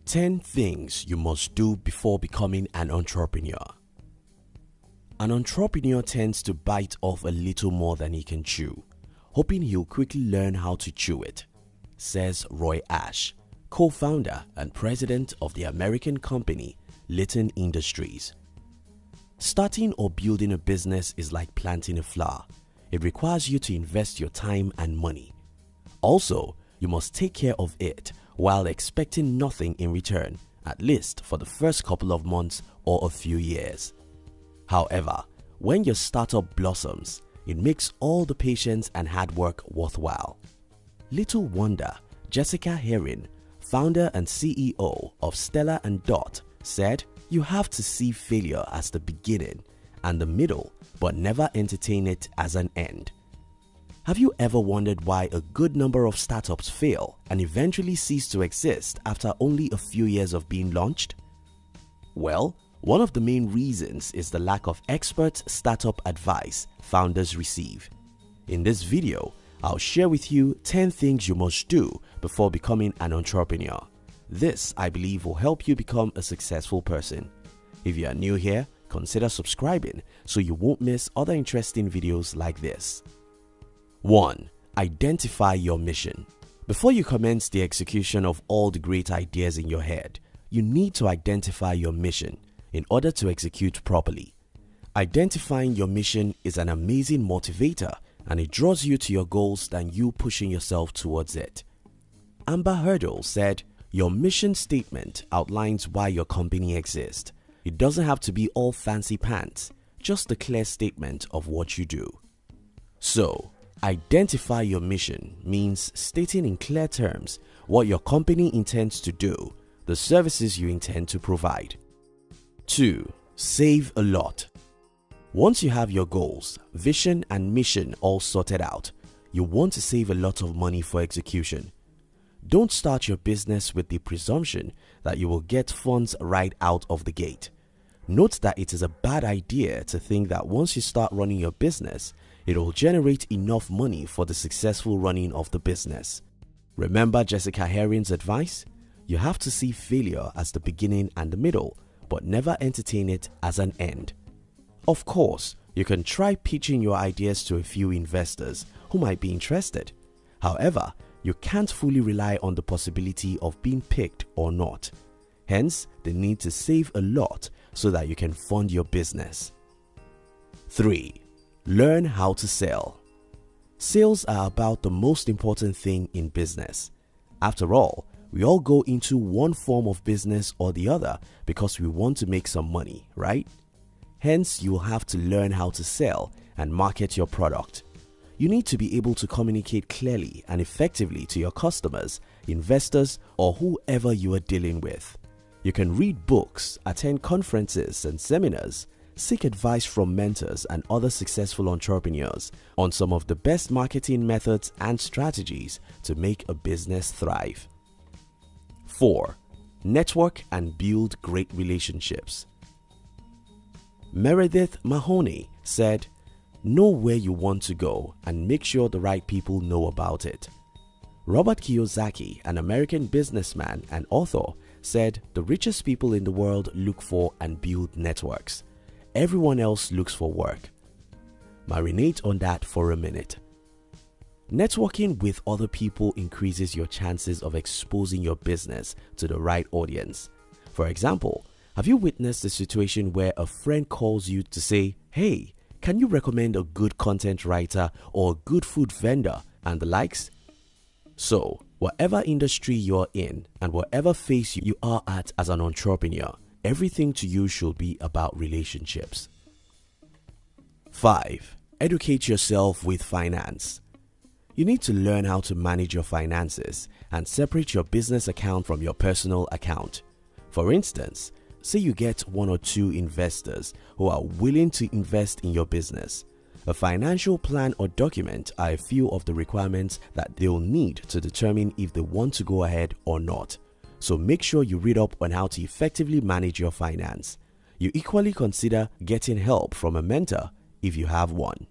10 things you must do before becoming an entrepreneur. An entrepreneur tends to bite off a little more than he can chew, hoping he'll quickly learn how to chew it, says Roy Ash, co-founder and president of the American company Litton Industries. Starting or building a business is like planting a flower. It requires you to invest your time and money. Also, you must take care of it while expecting nothing in return, at least for the first couple of months or a few years. However, when your startup blossoms, it makes all the patience and hard work worthwhile. Little wonder, Jessica Herring, founder and CEO of Stella & Dot, said, "You have to see failure as the beginning and the middle, but never entertain it as an end." Have you ever wondered why a good number of startups fail and eventually cease to exist after only a few years of being launched? Well, one of the main reasons is the lack of expert startup advice founders receive. In this video, I'll share with you 10 things you must do before becoming an entrepreneur. This, I believe, will help you become a successful person. If you are new here, consider subscribing so you won't miss other interesting videos like this. 1. Identify your mission. Before you commence the execution of all the great ideas in your head, you need to identify your mission in order to execute properly. Identifying your mission is an amazing motivator, and it draws you to your goals than you pushing yourself towards it. Amber Hurdle said, "Your mission statement outlines why your company exists. It doesn't have to be all fancy pants, just a clear statement of what you do." So, identify your mission means stating in clear terms what your company intends to do, the services you intend to provide. 2. Save a lot. Once you have your goals, vision and mission all sorted out, you want to save a lot of money for execution. Don't start your business with the presumption that you will get funds right out of the gate. Note that it is a bad idea to think that once you start running your business, it will generate enough money for the successful running of the business. Remember Jessica Herring's advice? You have to see failure as the beginning and the middle, but never entertain it as an end. Of course, you can try pitching your ideas to a few investors who might be interested. However, you can't fully rely on the possibility of being picked or not. Hence, the need to save a lot so that you can fund your business. 3. Learn how to sell. Sales are about the most important thing in business. After all, we all go into one form of business or the other because we want to make some money, right? Hence, you will have to learn how to sell and market your product. You need to be able to communicate clearly and effectively to your customers, investors, or whoever you are dealing with. You can read books, attend conferences and seminars, seek advice from mentors and other successful entrepreneurs on some of the best marketing methods and strategies to make a business thrive. 4. Network and build great relationships. Meredith Mahoney said, "Know where you want to go and make sure the right people know about it." Robert Kiyosaki, an American businessman and author, said, "The richest people in the world look for and build networks. Everyone else looks for work." Marinate on that for a minute. Networking with other people increases your chances of exposing your business to the right audience. For example, have you witnessed a situation where a friend calls you to say, "Hey, can you recommend a good content writer or a good food vendor," and the likes? So, whatever industry you're in and whatever phase you are at as an entrepreneur, everything to you should be about relationships. 5. Educate yourself with finance. You need to learn how to manage your finances and separate your business account from your personal account. For instance, say you get one or two investors who are willing to invest in your business. A financial plan or document are a few of the requirements that they'll need to determine if they want to go ahead or not. So make sure you read up on how to effectively manage your finance. You equally consider getting help from a mentor if you have one.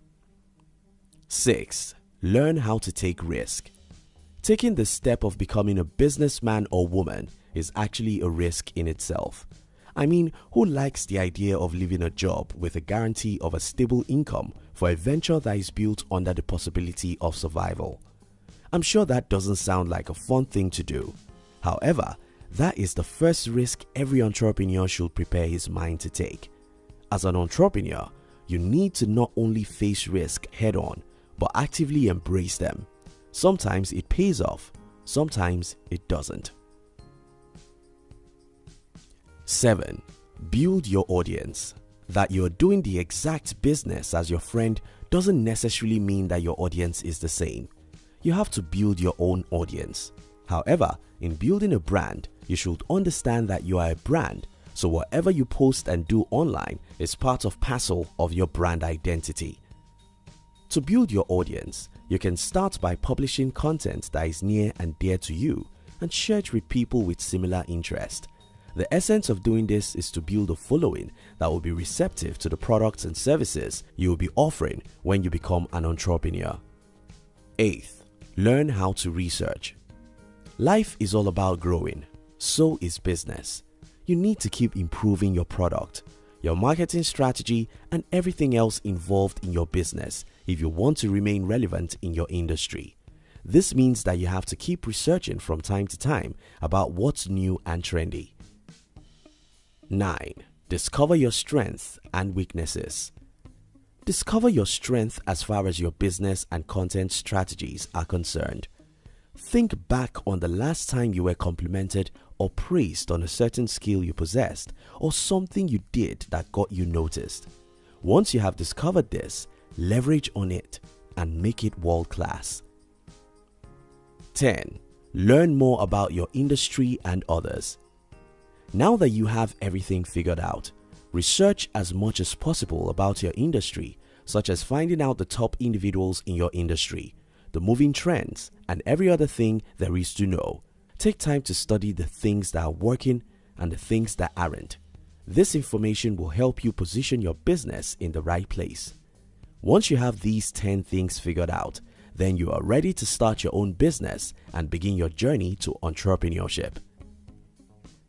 6. Learn how to take risk. Taking the step of becoming a businessman or woman is actually a risk in itself. I mean, who likes the idea of leaving a job with a guarantee of a stable income for a venture that is built under the possibility of survival? I'm sure that doesn't sound like a fun thing to do. However, that is the first risk every entrepreneur should prepare his mind to take. As an entrepreneur, you need to not only face risk head on, but actively embrace them. Sometimes it pays off, sometimes it doesn't. 7. Build your audience. That you're doing the exact business as your friend doesn't necessarily mean that your audience is the same. You have to build your own audience. However, in building a brand, you should understand that you are a brand, so whatever you post and do online is part of parcel of your brand identity. To build your audience, you can start by publishing content that is near and dear to you and share it with people with similar interest. The essence of doing this is to build a following that will be receptive to the products and services you will be offering when you become an entrepreneur. 8th, learn how to research. Life is all about growing, so is business. You need to keep improving your product, your marketing strategy, and everything else involved in your business if you want to remain relevant in your industry. This means that you have to keep researching from time to time about what's new and trendy. 9. Discover your strengths and weaknesses. Discover your strength as far as your business and content strategies are concerned. Think back on the last time you were complimented or praised on a certain skill you possessed or something you did that got you noticed. Once you have discovered this, leverage on it and make it world-class. 10. Learn more about your industry and others. Now that you have everything figured out, research as much as possible about your industry, such as finding out the top individuals in your industry, the moving trends, and every other thing there is to know. Take time to study the things that are working and the things that aren't. This information will help you position your business in the right place. Once you have these 10 things figured out, then you are ready to start your own business and begin your journey to entrepreneurship.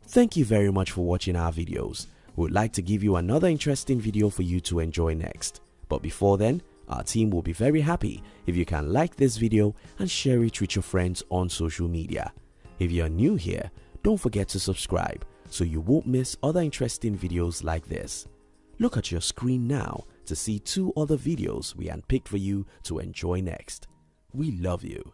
Thank you very much for watching our videos. We would like to give you another interesting video for you to enjoy next. But before then, our team will be very happy if you can like this video and share it with your friends on social media. If you are new here, don't forget to subscribe so you won't miss other interesting videos like this. Look at your screen now to see 2 other videos we handpicked for you to enjoy next. We love you.